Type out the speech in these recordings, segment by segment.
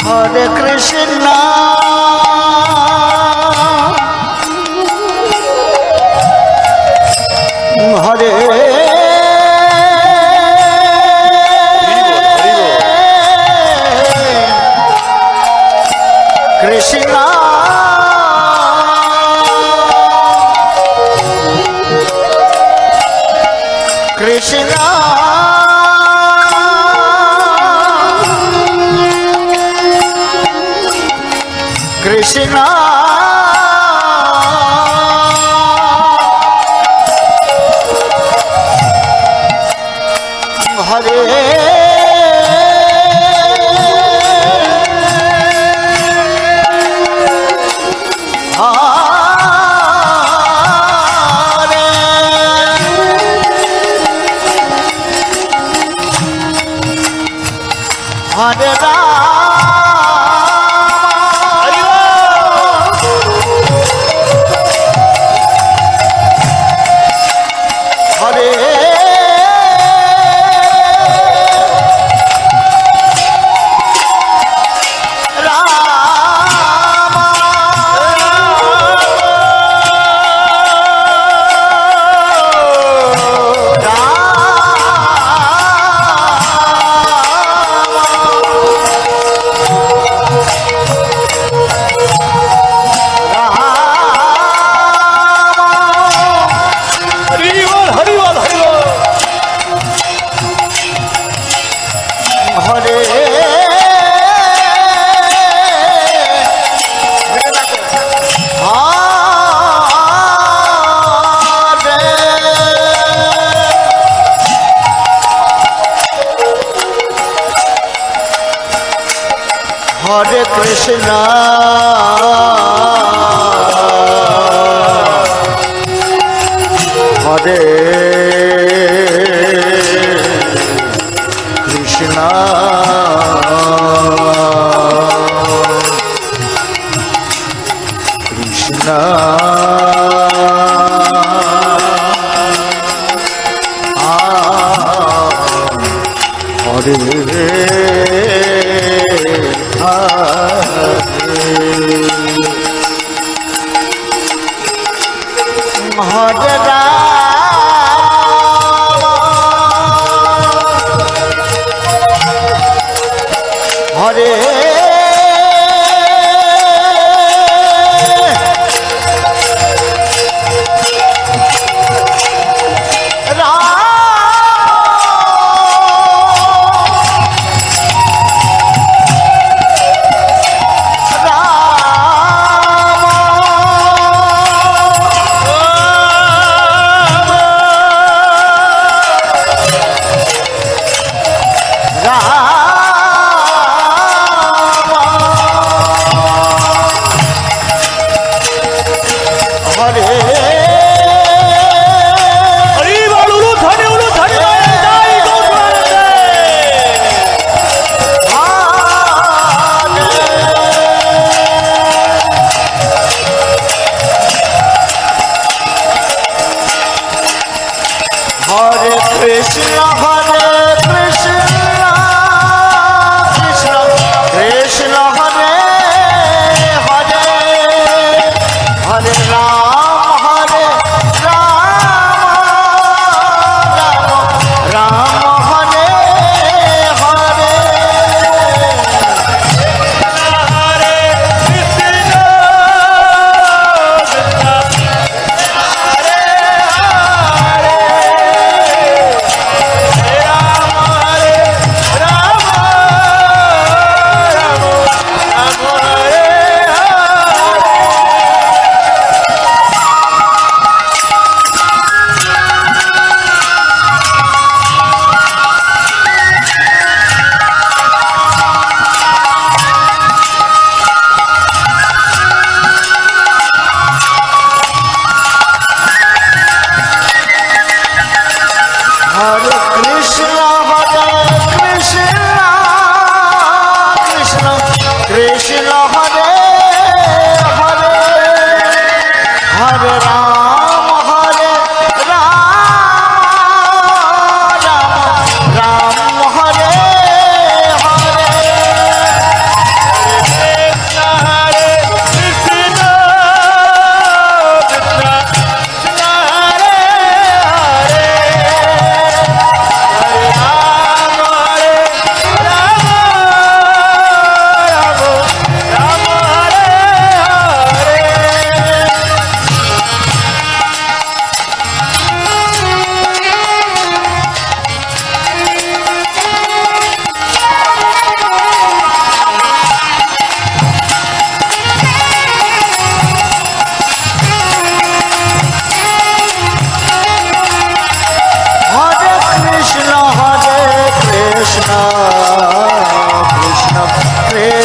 Hare Krishna Hare Krishna Krishna Krishna Hare Hare Hare Krishna Hare Krishna Krishna Hare Hare Ram Hare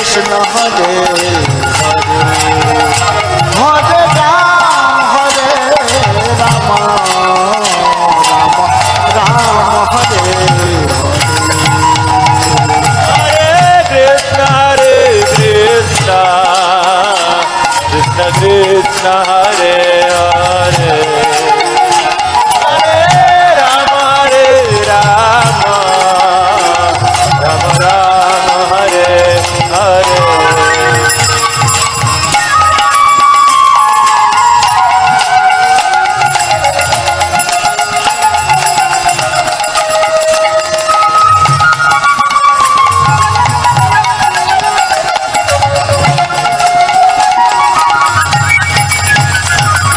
Krishna Hare Hare Hare Ram Ram Ram Hare Hare Krishna Krishna Krishna Hare Hare Hare Rama Rama Rama Hare Hare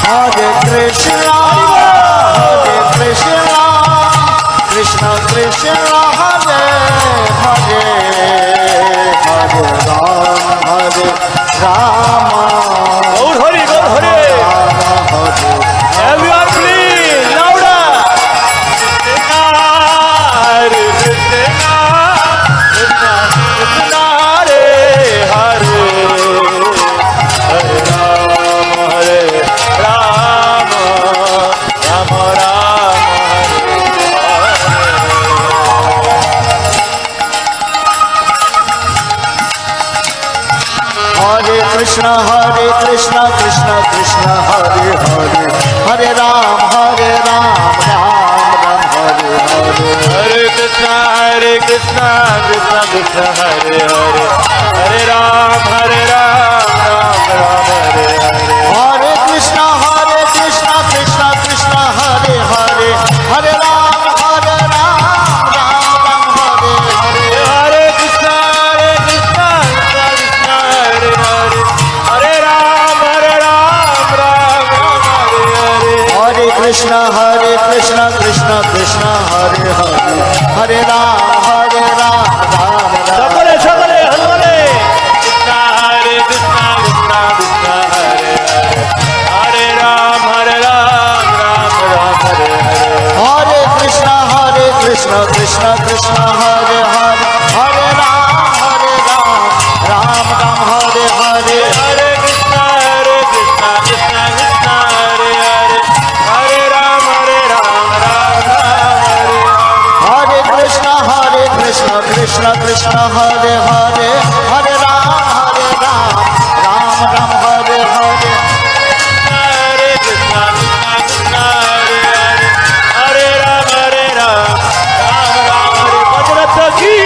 Hare Krishna, Krishna Krishna, Hare Hare, Hare Ram, Hare Rama, Gaur Hari, Gaur Hari. Rama Hare. Everyone please, louder. Hare Krishna, Krishna Krishna Hare Hare, Hare Rama, Hare Rama, Rama Rama, Hare Krishna, Krishna Krishna, Hare Hare, Hare Ram, Ram Ram, Hare Hare. Hare Krishna, Krishna Krishna, Hare Hare, Hare Ram, Ram Ram, Hare Hare. Hare Krishna, Krishna Krishna, Hare Hare, Hare Ram, Ram Ram, Hare Hare. Hare Krishna, Krishna Krishna, Hare Hare, Hare Ram, Ram Ram, Hare Hare. Hare Krishna, Krishna Krishna, Hare Hare, Hare Ram, Ram Ram. সকলে সকলে হরে কৃষ্ণ, হরে কৃষ্ণ কৃষ্ণ কৃষ্ণ হরে হরে, হরে Ram Ram Ram, Hare Hare. Hare Krishna, Krishna Krishna, Hare Hare, Hare Ram, Ram Ram, Hare Hare. Hare Krishna, Krishna Krishna, Hare Hare, Hare Ram, Ram Ram, Hare Hare. Hare Krishna, Krishna Krishna, Hare Hare, Hare Ram, Ram Ram, Hare Hare. Hare Krishna, Krishna Krishna, Hare Hare, Hare Ram, Ram Ram, Hare Bajrata ki.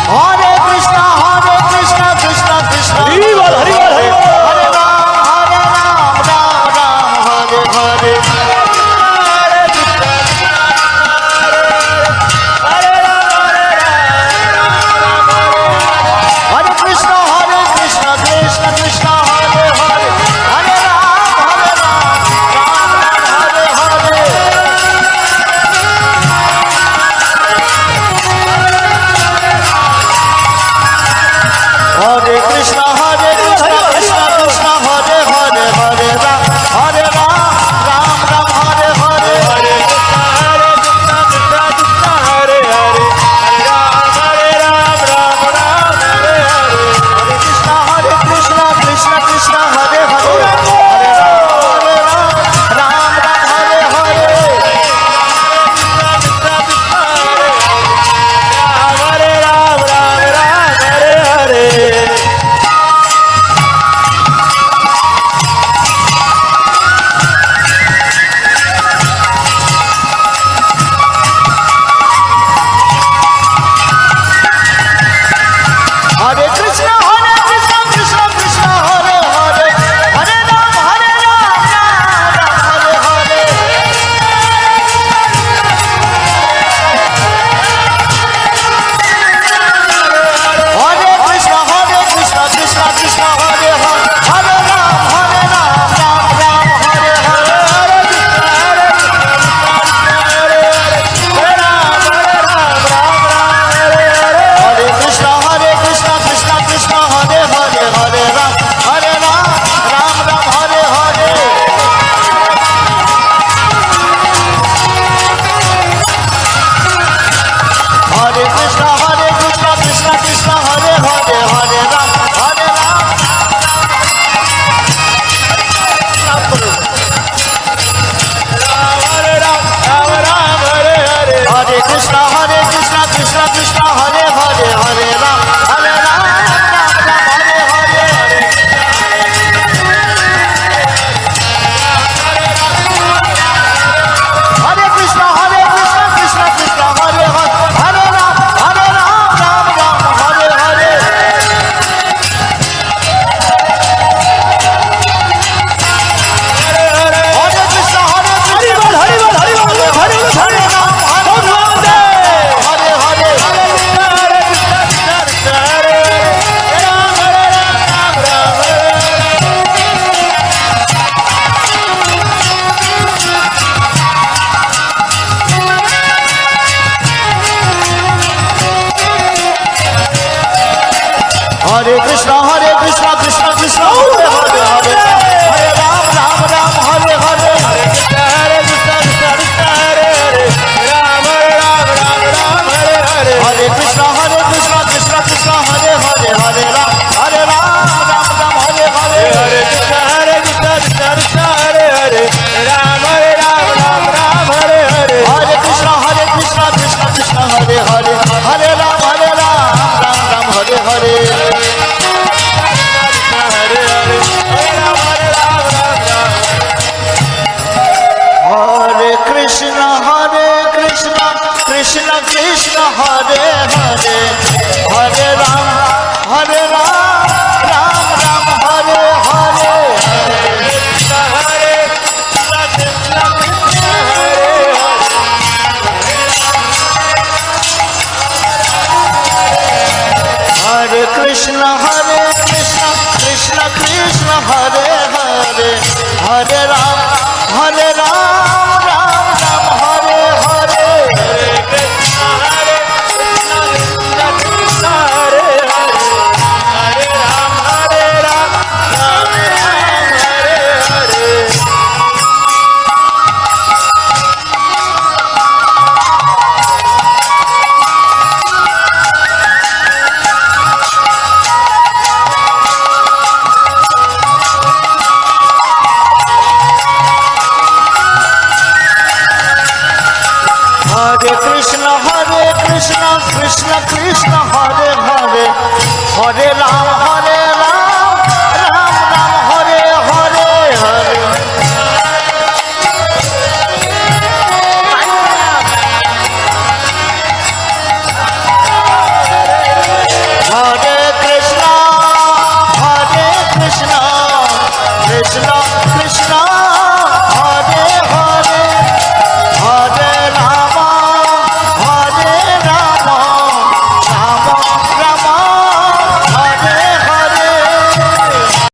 Hare Krishna, Krishna Krishna, Hari Bol, Hari Bol, Hari Bol. Hare Ram, Ram Ram, Hare Hare. Hare Krishna, Hare Ram, Hare Krishna, Krishna Krishna, Hare Hare, Hare Ram, Ram Ram, Hare Hare. Hare Krishna, Krishna Krishna Krishna Krishna Hare Hare Hare Ram Ram Ram Hare Hare Hare Krishna Krishna Krishna Hare Hare Hare Ram Ram Ram Hare Hare Hare Krishna Krishna Krishna Hare Hare Hare Ram